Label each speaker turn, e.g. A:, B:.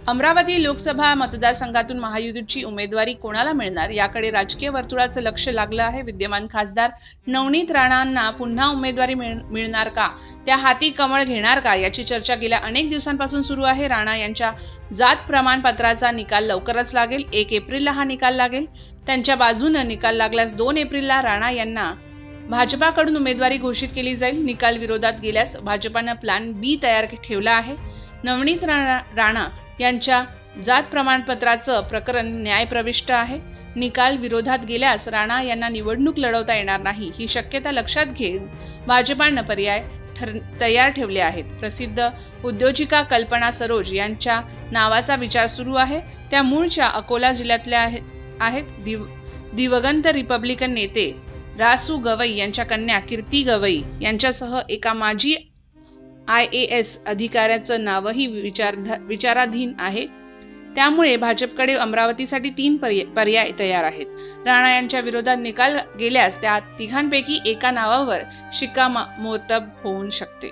A: अमरावती लोकसभा मतदारसंघातून महायुतीची उमेदवारी कोणाला मिळणार याकडे राजकीय वर्तुळाचं लक्ष लागलं आहे। विद्यमान खासदार नवनीत राणांना पुन्हा उमेदवारी मिळणार का, त्या हाती कमळ घेणार का, याची चर्चा गेल्या अनेक दिवसांपासून सुरू आहे। राणा यांच्या जात प्रमाणपत्राचा निकाल लवकरच लागेल। 1 एप्रिलला हा निकाल लागेल। त्यांच्या बाजूने निकाल लागल्यास 2 एप्रिलला राणा यांना भाजपाकडून उमेदवारी घोषित केली जाईल। निकाल विरोधात गेल्यास भाजपाने प्लॅन बी तयार ठेवला आहे। नवनीत राणा यांच्या जात प्रमाणपत्राचं प्रकरण न्यायप्रविष्ट आहे। निकाल विरोधात गेल्यास राणा यांना निवडणूक लढवता येणार नाही, ही शक्यता लक्षात घेऊन भाजपाने पर्याय तयार ठेवले आहेत। प्रसिद्ध उद्योजिका कल्पना सरोज यांच्या नावाचा विचार सुरू आहे। त्या मूळच्या अकोला जिल्ह्यातल्या आहेत। दिवंगत रिपब्लिकन नेते रासू गवई यांच्या कन्या कीर्ती गवई यांच्यासह एका माजी IAS अधिकाऱ्याचं नावही विचाराधीन आहे। त्यामुळे भाजपकडे अमरावतीसाठी 3 पर्याय तयार आहेत। राणा यांच्या विरोधात निकाल गेल्यास त्या तिघांपैकी एका नावावर शिक्कामोर्तब होऊ शकते।